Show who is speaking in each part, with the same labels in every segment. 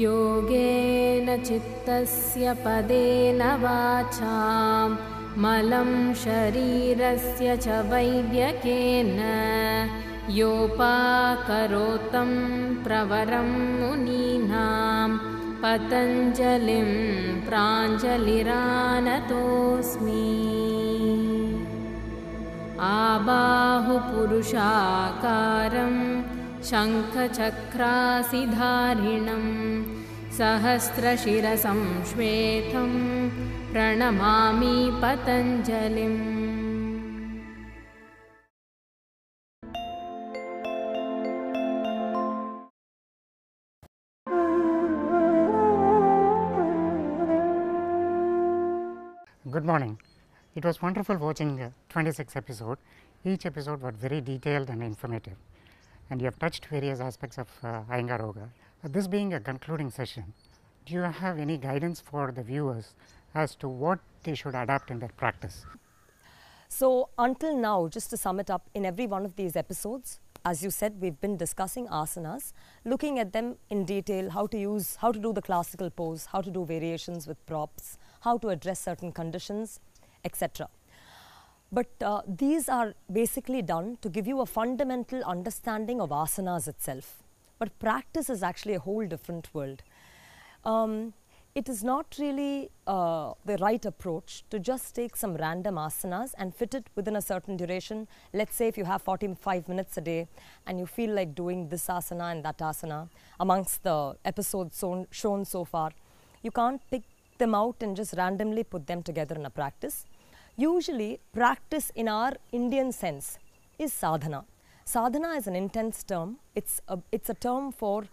Speaker 1: योगेन चित्तस्य पदेन वाचां मलं शरीरस्य च वैद्यकेन योपाकरोतं प्रवरं मुनीनां पतञ्जलिं प्राञ्जलिरानतोऽस्मि। आबाहुपुरुषाकारं शङ्खचक्रासिधारिणं सहस्रशिरसं श्वेतं प्रणमामि पतञ्जलिम्।
Speaker 2: Good morning. It was wonderful watching 26 episodes. Each episode was very detailed and informative, and you have touched various aspects of Iyengar Yoga. This being a concluding session, do you have any guidance for the viewers as to what they should adapt in their practice?
Speaker 3: So, until now, just to sum it up, in every one of these episodes, as you said, we've been discussing asanas, looking at them in detail, how to do the classical pose, how to do variations with props, how to address certain conditions, etc. But these are basically done to give you a fundamental understanding of asanas itself. But practice is actually a whole different world. It is not really the right approach to just take some random asanas and fit it within a certain duration. Let's say if you have 45 minutes a day and you feel like doing this asana and that asana amongst the episodes shown so far, you can't pick them out and just randomly put them together in a practice. Usually, practice in our Indian sense is sadhana. Sadhana is an intense term. It's a term for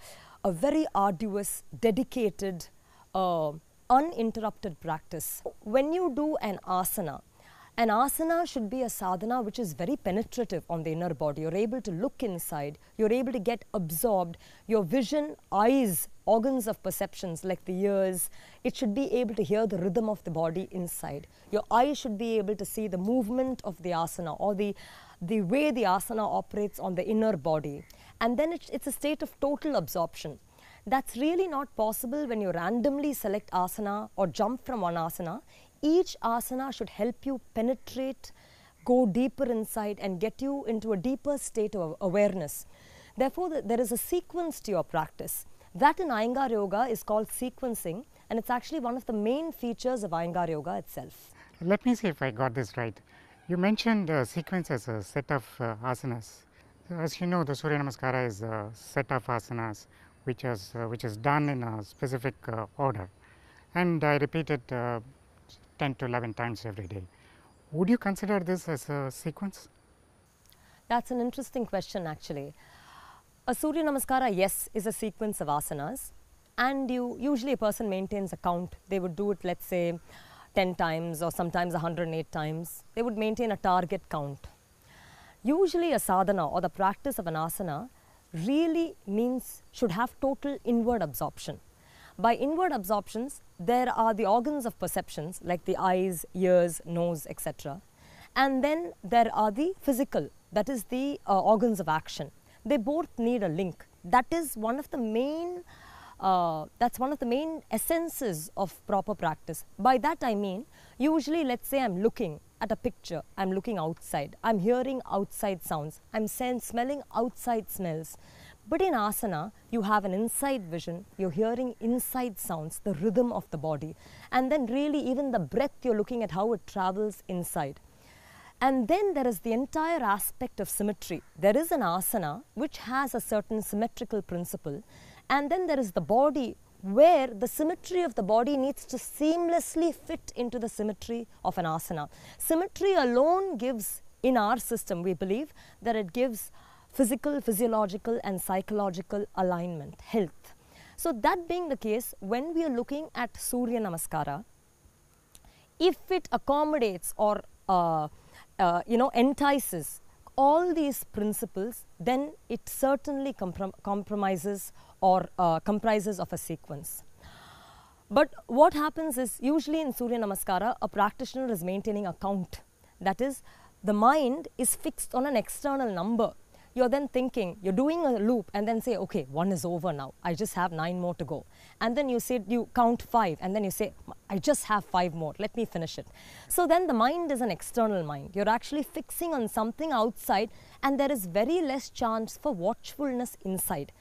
Speaker 3: a very arduous, dedicated, uninterrupted practice. When you do an asana should be a sadhana which is very penetrative on the inner body. You're able to look inside, you're able to get absorbed. Your vision, eyes, organs of perceptions like the ears, it should be able to hear the rhythm of the body inside. Your eyes should be able to see the movement of the asana or the way the asana operates on the inner body. And then it's a state of total absorption. That's really not possible when you randomly select asana or jump from one asana. Each asana should help you penetrate, go deeper inside and get you into a deeper state of awareness. Therefore, there is a sequence to your practice. That in Iyengar Yoga is called sequencing, and it's actually one of the main features of Iyengar Yoga itself.
Speaker 2: Let me see if I got this right. You mentioned sequence as a set of asanas. As you know, the Surya Namaskara is a set of asanas which is done in a specific order, and I repeat it 10 to 11 times every day. Would you consider this as a sequence?
Speaker 3: That's an interesting question actually. A Surya Namaskara, yes, is a sequence of asanas, and usually a person maintains a count. They would do it, let's say, 10 times or sometimes 108 times. They would maintain a target count. Usually a sadhana or the practice of an asana really should have total inward absorption. By inward absorptions, there are the organs of perceptions like the eyes, ears, nose, etc. And then there are the physical, that is the organs of action. They both need a link. That is one of the main essences of proper practice. By that I mean, usually let's say I'm looking at a picture, I'm looking outside, I'm hearing outside sounds, I'm smelling outside smells. But in asana, you have an inside vision, you're hearing inside sounds, the rhythm of the body. And then really even the breath, you're looking at how it travels inside. And then there is the entire aspect of symmetry. There is an asana which has a certain symmetrical principle, and then there is the body where the symmetry of the body needs to seamlessly fit into the symmetry of an asana. Symmetry alone gives, in our system we believe, that it gives physical, physiological and psychological alignment, health. So that being the case, when we are looking at Surya Namaskara, if it accommodates or entices all these principles, then it certainly comprises of a sequence. But what happens is, usually in Surya Namaskara, a practitioner is maintaining a count. That is, the mind is fixed on an external number. You're then thinking, you're doing a loop and then say, okay, 1 is over now. I just have 9 more to go. And then you say, you count 5 and then you say, I just have 5 more. Let me finish it. So then the mind is an external mind. You're actually fixing on something outside and there is very less chance for watchfulness inside.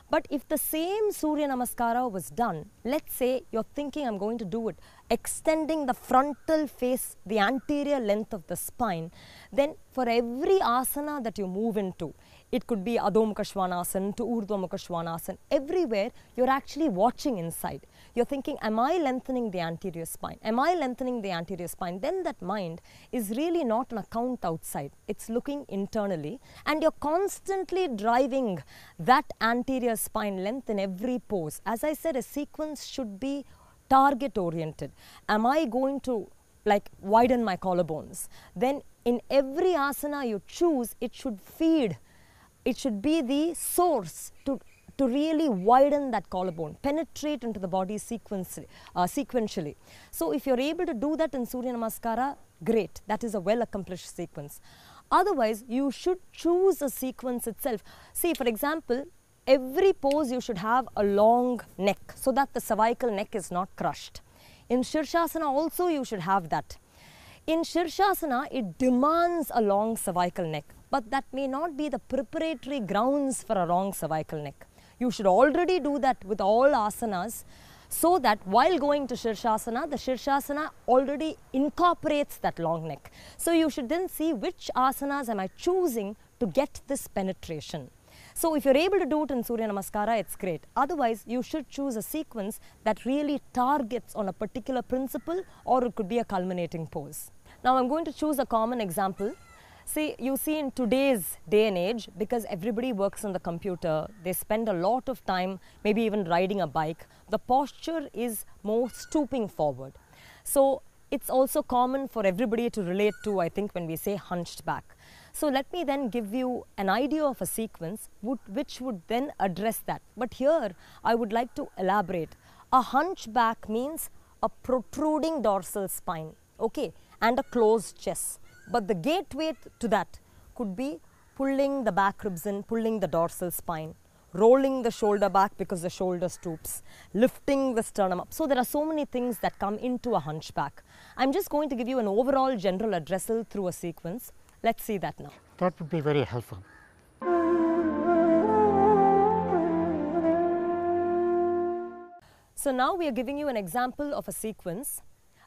Speaker 3: But if the same Surya Namaskara was done, let's say you're thinking I'm going to do it, extending the frontal face, the anterior length of the spine, then for every asana that you move into, it could be Adho Mukha Svanasana to Urdhva Mukha Svanasana, everywhere you're actually watching inside. You're thinking, am I lengthening the anterior spine? Am I lengthening the anterior spine? Then that mind is really not an account outside. It's looking internally and you're constantly driving that anterior spine length in every pose. As I said, a sequence should be target oriented. Am I going to like widen my collarbones? Then in every asana you choose, it should feed. It should be the source to really widen that collarbone, penetrate into the body sequentially. So if you're able to do that in Surya Namaskara, great. That is a well accomplished sequence. Otherwise, you should choose a sequence itself. See, for example, every pose you should have a long neck so that the cervical neck is not crushed. In Shirshasana also you should have that. In Shirshasana, it demands a long cervical neck, but that may not be the preparatory grounds for a long cervical neck. You should already do that with all asanas so that while going to Shirshasana, the Shirshasana already incorporates that long neck. So you should then see which asanas am I choosing to get this penetration. So if you're able to do it in Surya Namaskara, it's great. Otherwise, you should choose a sequence that really targets on a particular principle, or it could be a culminating pose. Now I'm going to choose a common example. See, you see in today's day and age, because everybody works on the computer, they spend a lot of time, maybe even riding a bike, the posture is more stooping forward. So it's also common for everybody to relate to, I think, when we say hunched back. So let me then give you an idea of a sequence which would then address that. But here I would like to elaborate. A hunchback means a protruding dorsal spine, okay, and a closed chest. But the gateway to that could be pulling the back ribs in, pulling the dorsal spine, rolling the shoulder back because the shoulder stoops, lifting the sternum up. So there are so many things that come into a hunchback. I'm just going to give you an overall general addressal through a sequence. Let's see that now.
Speaker 2: That would be very helpful.
Speaker 3: So now we are giving you an example of a sequence.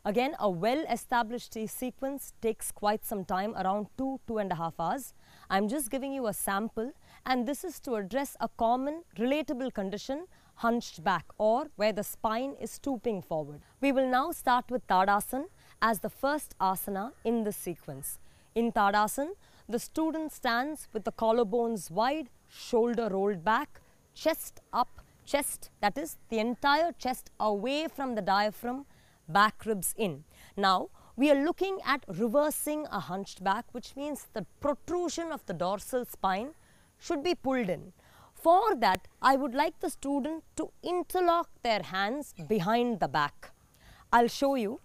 Speaker 3: Again, a well-established sequence takes quite some time, around 2–2.5 hours. I'm just giving you a sample, and this is to address a common relatable condition, hunched back, or where the spine is stooping forward. We will now start with Tadasana as the first asana in this sequence. In Tadasana, the student stands with the collarbones wide, shoulder rolled back, chest up, chest, that is the entire chest away from the diaphragm, back ribs in. Now, we are looking at reversing a hunched back, which means the protrusion of the dorsal spine should be pulled in. For that, I would like the student to interlock their hands behind the back. I'll show you.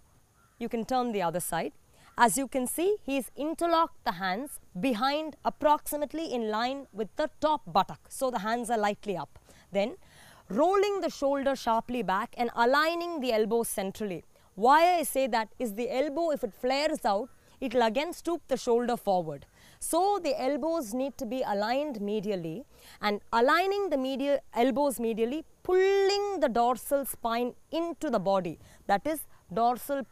Speaker 3: You can turn the other side. As you can see, he's interlocked the hands behind, approximately in line with the top buttock. So the hands are lightly up. Then rolling the shoulder sharply back and aligning the elbows centrally. Why I say that is the elbow, if it flares out, it will again stoop the shoulder forward. So the elbows need to be aligned medially, and aligning the elbows medially, pulling the dorsal spine into the body, that is dorsal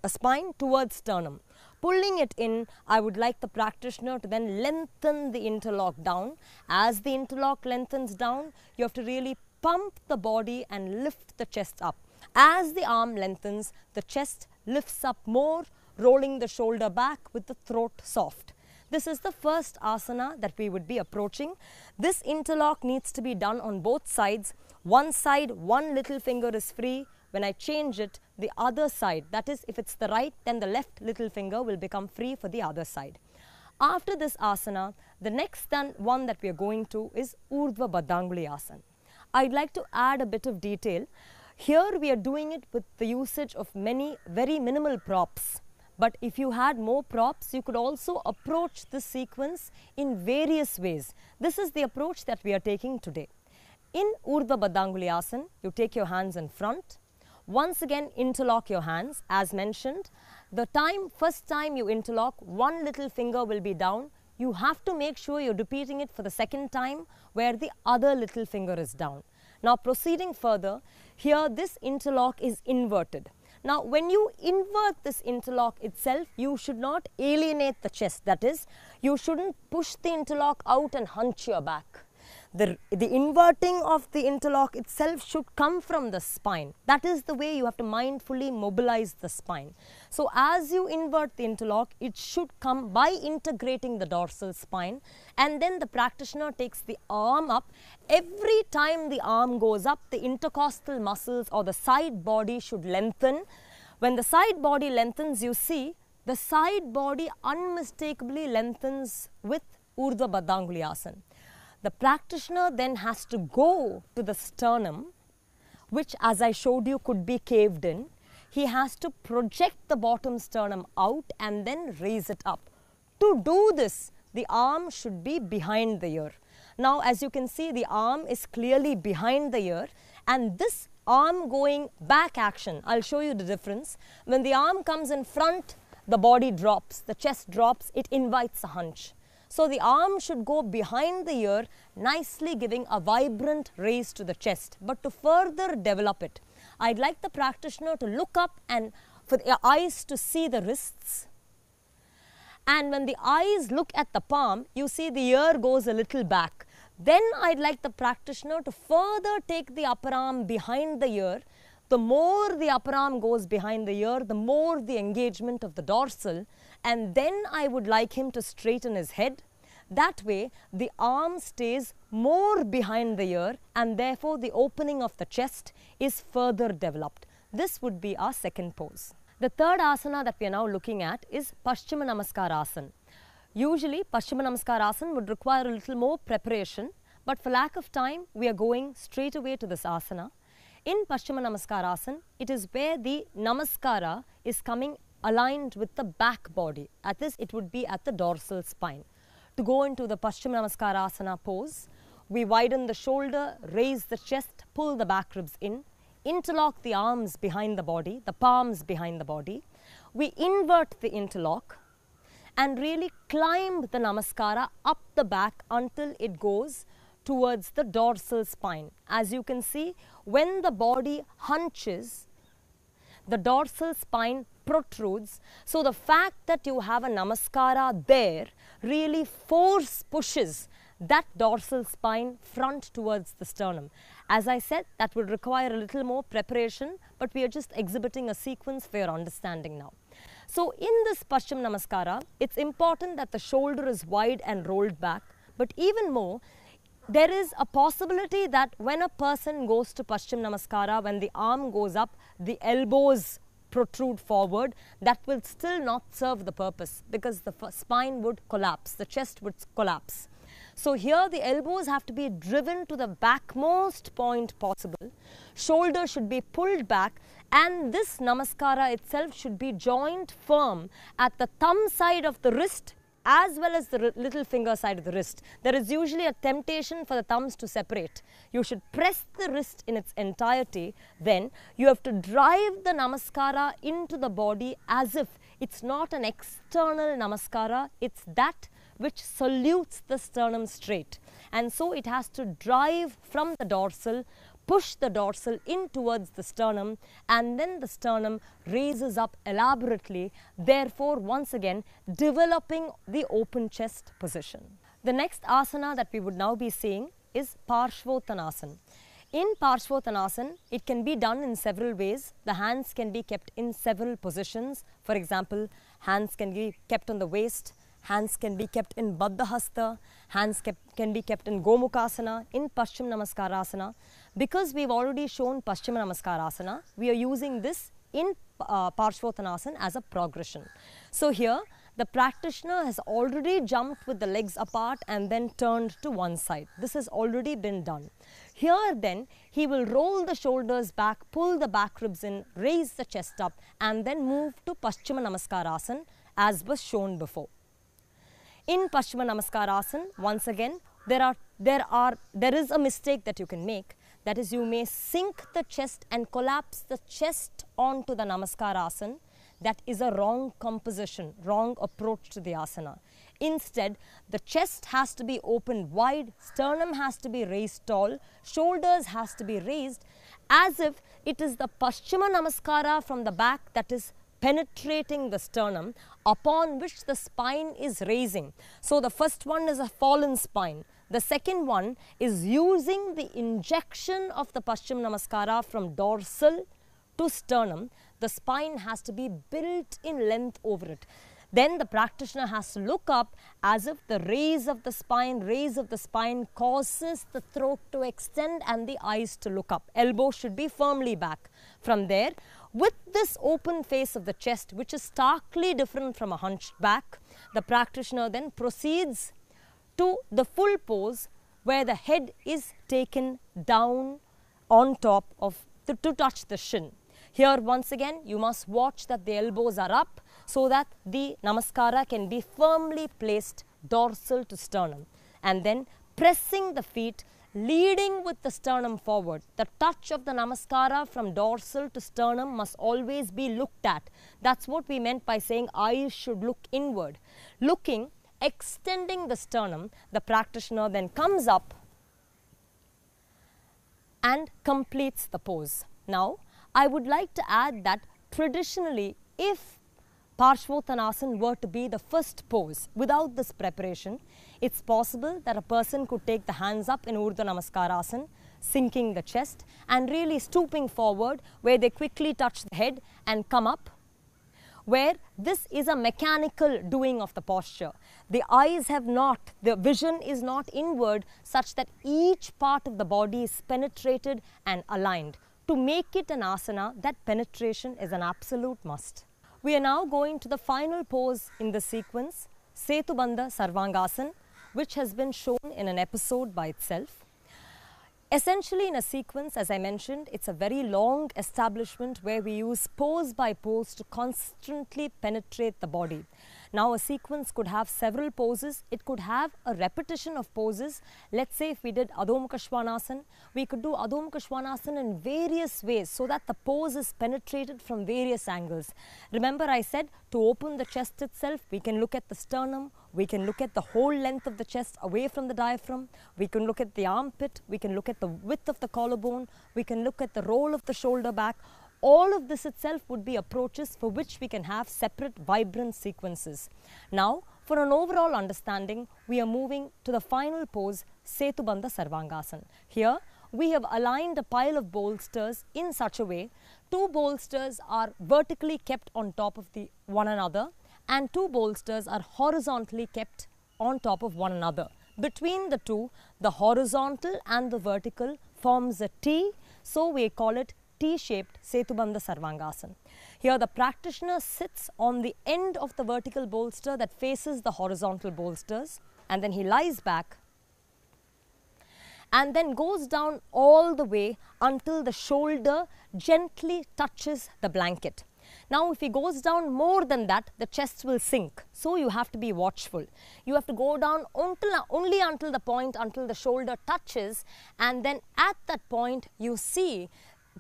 Speaker 3: spine towards sternum. Pulling it in, I would like the practitioner to then lengthen the interlock down. As the interlock lengthens down, you have to really pump the body and lift the chest up. As the arm lengthens, the chest lifts up more, rolling the shoulder back with the throat soft. This is the first asana that we would be approaching. This interlock needs to be done on both sides. One side, one little finger is free. When I change it, the other side, that is, if it's the right, then the left little finger will become free for the other side. After this asana, the next one that we are going to is Urdhva Baddanguli Asana. I'd like to add a bit of detail. Here we are doing it with the usage of many very minimal props. But if you had more props, you could also approach this sequence in various ways. This is the approach that we are taking today. In Urdhva Baddanguli you take your hands in front. Once again, interlock your hands. As mentioned, first time you interlock, one little finger will be down. You have to make sure you're repeating it for the second time where the other little finger is down. Now proceeding further, here this interlock is inverted. Now when you invert this interlock itself, you should not alienate the chest. That is, you shouldn't push the interlock out and hunch your back. The inverting of the interlock itself should come from the spine. That is the way you have to mindfully mobilize the spine. So as you invert the interlock, it should come by integrating the dorsal spine, and then the practitioner takes the arm up. Every time the arm goes up, the intercostal muscles or the side body should lengthen. When the side body lengthens, you see the side body unmistakably lengthens with Urdhva Baddanguli Asana. The practitioner then has to go to the sternum, which as I showed you could be caved in. He has to project the bottom sternum out and then raise it up. To do this, the arm should be behind the ear. Now as you can see, the arm is clearly behind the ear, and this arm going back action, I'll show you the difference. When the arm comes in front, the body drops, the chest drops, it invites a hunch. So the arm should go behind the ear, nicely giving a vibrant raise to the chest. But to further develop it, I'd like the practitioner to look up and for the eyes to see the wrists. And when the eyes look at the palm, you see the ear goes a little back. Then I'd like the practitioner to further take the upper arm behind the ear. The more the upper arm goes behind the ear, the more the engagement of the dorsal, and then I would like him to straighten his head. That way, the arm stays more behind the ear, and therefore the opening of the chest is further developed. This would be our second pose. The third asana that we are now looking at is Paschima Namaskar Asana. Usually, Paschima Namaskar Asana would require a little more preparation, but for lack of time, we are going straight away to this asana. In Paschima Namaskar Asana, it is where the Namaskara is coming aligned with the back body. At this, it would be at the dorsal spine. To go into the Paschima Namaskar Asana pose, we widen the shoulder, raise the chest, pull the back ribs in, interlock the arms behind the body, the palms behind the body. We invert the interlock and really climb the Namaskara up the back until it goes towards the dorsal spine. As you can see, when the body hunches, the dorsal spine protrudes. So the fact that you have a Namaskara there really pushes that dorsal spine front towards the sternum. As I said, that would require a little more preparation, but we are just exhibiting a sequence for your understanding now. So in this Paschim Namaskara, it's important that the shoulder is wide and rolled back, but even more, there is a possibility that when a person goes to Paschim Namaskara, when the arm goes up, the elbows protrude forward. That will still not serve the purpose because the spine would collapse, the chest would collapse. So here the elbows have to be driven to the backmost point possible. Shoulder should be pulled back, and this Namaskara itself should be joined firm at the thumb side of the wrist as well as the little finger side of the wrist. There is usually a temptation for the thumbs to separate. You should press the wrist in its entirety. Then you have to drive the Namaskara into the body as if it's not an external Namaskara, it's that which salutes the sternum straight. And so it has to drive from the dorsal, push the dorsal in towards the sternum, and then the sternum raises up elaborately, therefore once again developing the open chest position. The next asana that we would now be seeing is Parshvottanasana. In Parshvottanasana, it can be done in several ways. The hands can be kept in several positions. For example, hands can be kept on the waist, hands can be kept in Baddha Hasta, hands can be kept in Gomukhasana, in Paschim Namaskarasana. Because we've already shown Paschim Namaskarasana, we are using this in Parshvottanasana as a progression. So here, the practitioner has already jumped with the legs apart and then turned to one side. This has already been done. Here then, he will roll the shoulders back, pull the back ribs in, raise the chest up, and then move to Paschima Namaskarasana as was shown before. In Paschima Namaskarasana, once again, there is a mistake that you can make. That is, you may sink the chest and collapse the chest onto the Namaskarasana. That is a wrong composition, wrong approach to the asana. Instead, the chest has to be opened wide, sternum has to be raised tall, shoulders has to be raised as if it is the Paschima Namaskara from the back that is penetrating the sternum, upon which the spine is raising. So the first one is a fallen spine. The second one is using the injection of the Paschima Namaskara from dorsal to sternum. The spine has to be built in length over it. Then the practitioner has to look up as if the raise of the spine causes the throat to extend and the eyes to look up. Elbow should be firmly back. From there, with this open face of the chest, which is starkly different from a hunched back, the practitioner then proceeds to the full pose where the head is taken down on top of to touch the shin. Here once again, you must watch that the elbows are up so that the Namaskara can be firmly placed dorsal to sternum, and then pressing the feet, leading with the sternum forward. The touch of the Namaskara from dorsal to sternum must always be looked at. That's what we meant by saying eyes should look inward. Looking, extending the sternum, the practitioner then comes up and completes the pose. Now, I would like to add that traditionally, if Parshvottanasana were to be the first pose without this preparation, it's possible that a person could take the hands up in Urdhva Namaskarasana, sinking the chest and really stooping forward, where they quickly touch the head and come up, where this is a mechanical doing of the posture. The eyes have not, the vision is not inward such that each part of the body is penetrated and aligned. To make it an asana, that penetration is an absolute must. We are now going to the final pose in the sequence, Setubandha Sarvangasana, which has been shown in an episode by itself. Essentially in a sequence, as I mentioned, it's a very long establishment where we use pose by pose to constantly penetrate the body. Now a sequence could have several poses, it could have a repetition of poses. Let's say if we did Adho Mukha Svanasana, we could do Adho Mukha Svanasana in various ways so that the pose is penetrated from various angles. Remember I said to open the chest itself, we can look at the sternum, we can look at the whole length of the chest away from the diaphragm, we can look at the armpit, we can look at the width of the collarbone, we can look at the roll of the shoulder back. All of this itself would be approaches for which we can have separate vibrant sequences. Now, for an overall understanding, we are moving to the final pose, Setubandha Sarvangasana. Here, we have aligned a pile of bolsters in such a way, two bolsters are vertically kept on top of one another and two bolsters are horizontally kept on top of one another. Between the two, the horizontal and the vertical forms a T, so we call it T-shaped Setubandha Sarvangasana. Here the practitioner sits on the end of the vertical bolster that faces the horizontal bolsters, and then he lies back and then goes down all the way until the shoulder gently touches the blanket. Now if he goes down more than that, the chest will sink. So you have to be watchful. You have to go down only until the point, until the shoulder touches, and then at that point you see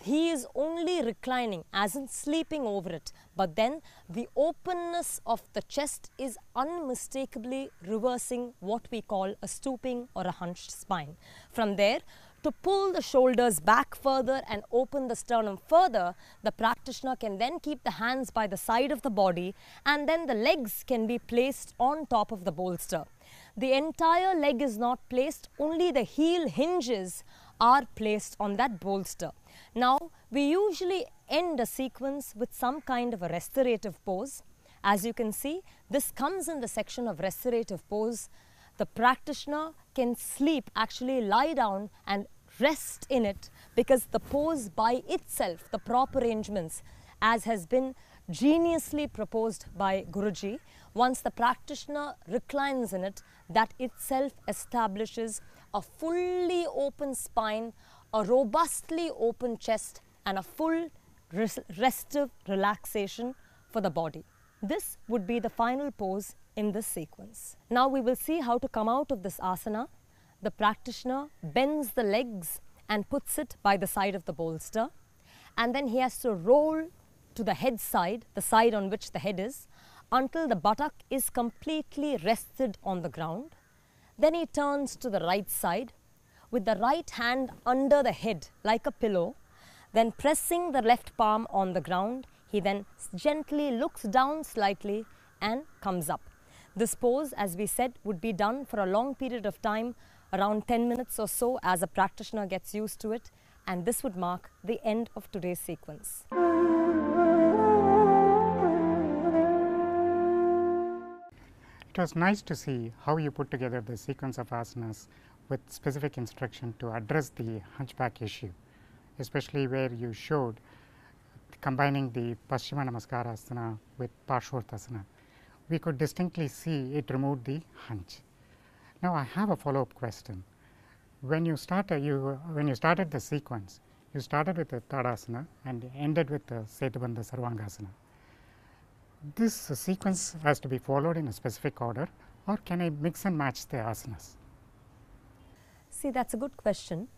Speaker 3: he is only reclining, as in sleeping over it. But then the openness of the chest is unmistakably reversing what we call a stooping or a hunched spine. From there, to pull the shoulders back further and open the sternum further, the practitioner can then keep the hands by the side of the body, and then the legs can be placed on top of the bolster. The entire leg is not placed, only the heel hinges are placed on that bolster. Now, we usually end a sequence with some kind of a restorative pose. As you can see, this comes in the section of restorative pose. The practitioner can sleep, actually lie down and rest in it, because the pose by itself, the proper arrangements, as has been geniusly proposed by Guruji, once the practitioner reclines in it, that itself establishes a fully open spine, a robustly open chest, and a full restive relaxation for the body. This would be the final pose in this sequence. Now we will see how to come out of this asana. The practitioner bends the legs and puts it by the side of the bolster, and then he has to roll to the head side, the side on which the head is, until the buttock is completely rested on the ground. Then he turns to the right side with the right hand under the head like a pillow, then pressing the left palm on the ground, he then gently looks down slightly and comes up. This pose, as we said, would be done for a long period of time, around 10 minutes or so, as a practitioner gets used to it, and this would mark the end of today's sequence.
Speaker 2: It was nice to see how you put together the sequence of asanas with specific instruction to address the hunchback issue, especially where you showed combining the Paschima Namaskara asana with Parshvottanasana. We could distinctly see it removed the hunch. Now I have a follow-up question. When you started the sequence, you started with the Tadasana and ended with the Setubandha Sarvangasana. This sequence has to be followed in a specific order, or can I mix and match the asanas?
Speaker 3: See, that's a good question.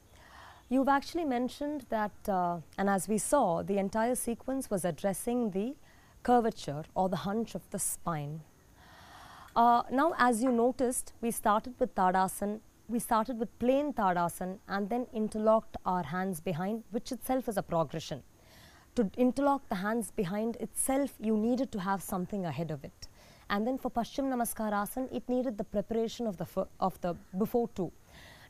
Speaker 3: You've actually mentioned that, and as we saw, the entire sequence was addressing the curvature or the hunch of the spine. Now, as you noticed, we started with Tadasana, we started with plain Tadasana and then interlocked our hands behind, which itself is a progression. To interlock the hands behind itself, you needed to have something ahead of it. And then for Paschim Namaskarasana, it needed the preparation of the before too.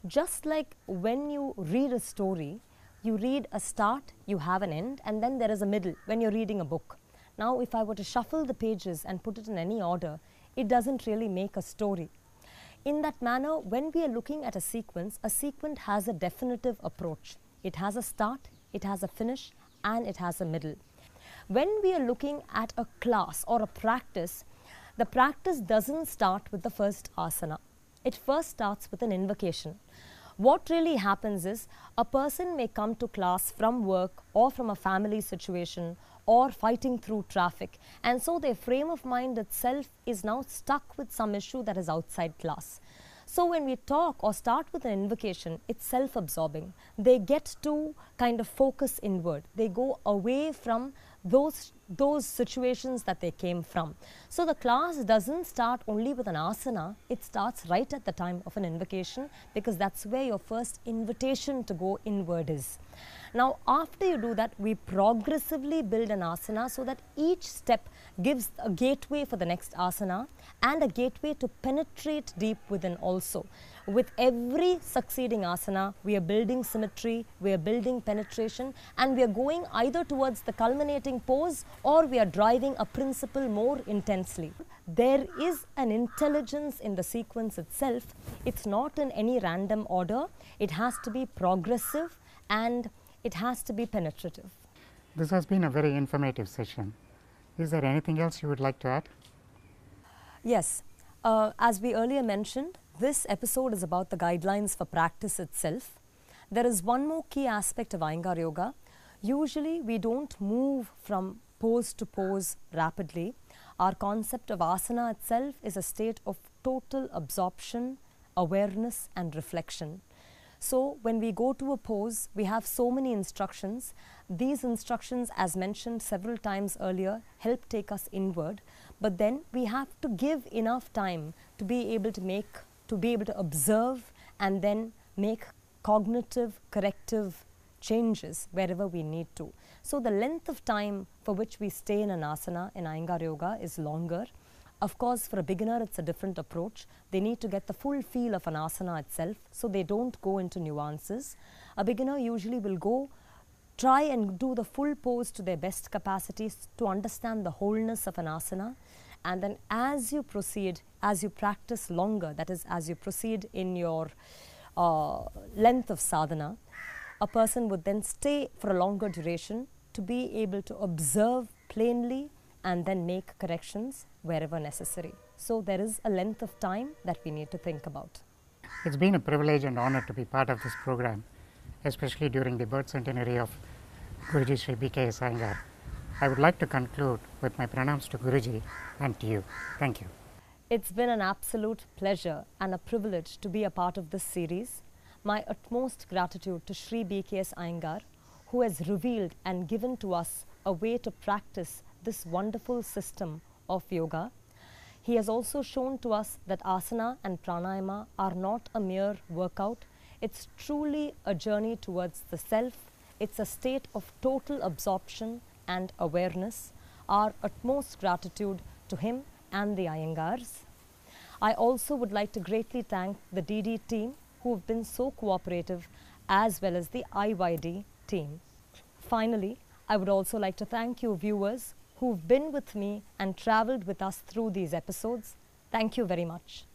Speaker 3: Just like when you read a story, you read a start, you have an end, and then there is a middle when you're reading a book. Now, if I were to shuffle the pages and put it in any order, it doesn't really make a story. In that manner, when we are looking at a sequence has a definitive approach. It has a start, it has a finish, and it has a middle. When we are looking at a class or a practice, the practice doesn't start with the first asana. It first starts with an invocation. What really happens is a person may come to class from work or from a family situation or fighting through traffic, and so their frame of mind itself is now stuck with some issue that is outside class. So when we talk or start with an invocation, it's self-absorbing. They get to kind of focus inward. They go away from those situations that they came from. So the class doesn't start only with an asana, it starts right at the time of an invocation, because that's where your first invitation to go inward is. Now, after you do that, we progressively build an asana so that each step gives a gateway for the next asana and a gateway to penetrate deep within also. With every succeeding asana, we are building symmetry, we are building penetration, and we are going either towards the culminating pose or we are driving a principle more intensely. There is an intelligence in the sequence itself. It's not in any random order. It has to be progressive and it has to be penetrative.
Speaker 2: This has been a very informative session. Is there anything else you would like to add?
Speaker 3: Yes. As we earlier mentioned, this episode is about the guidelines for practice itself. There is one more key aspect of Iyengar Yoga. Usually, we don't move from pose to pose rapidly. Our concept of asana itself is a state of total absorption, awareness and reflection. So when we go to a pose, we have so many instructions. These instructions, as mentioned several times earlier, help take us inward. But then we have to give enough time to be able to observe and then make cognitive, corrective changes wherever we need to. So the length of time for which we stay in an asana in Iyengar Yoga is longer. Of course, for a beginner, it's a different approach. They need to get the full feel of an asana itself, so they don't go into nuances. A beginner usually will try and do the full pose to their best capacities to understand the wholeness of an asana. And then as you proceed, as you practice longer, that is, as you proceed in your length of sadhana, a person would then stay for a longer duration to be able to observe plainly and then make corrections wherever necessary. So there is a length of time that we need to think about.
Speaker 2: It's been a privilege and honor to be part of this program, especially during the birth centenary of Guruji Sri B.K.S. Iyengar. I would like to conclude with my pranams to Guruji and to you. Thank you.
Speaker 3: It's been an absolute pleasure and a privilege to be a part of this series. My utmost gratitude to Sri B.K.S. Iyengar, who has revealed and given to us a way to practice this wonderful system of yoga. He has also shown to us that asana and pranayama are not a mere workout. It's truly a journey towards the self. It's a state of total absorption and awareness. Our utmost gratitude to him and the Iyengars. I also would like to greatly thank the DD team who have been so cooperative, as well as the IYD team. Finally, I would also like to thank you viewers who've been with me and travelled with us through these episodes. Thank you very much.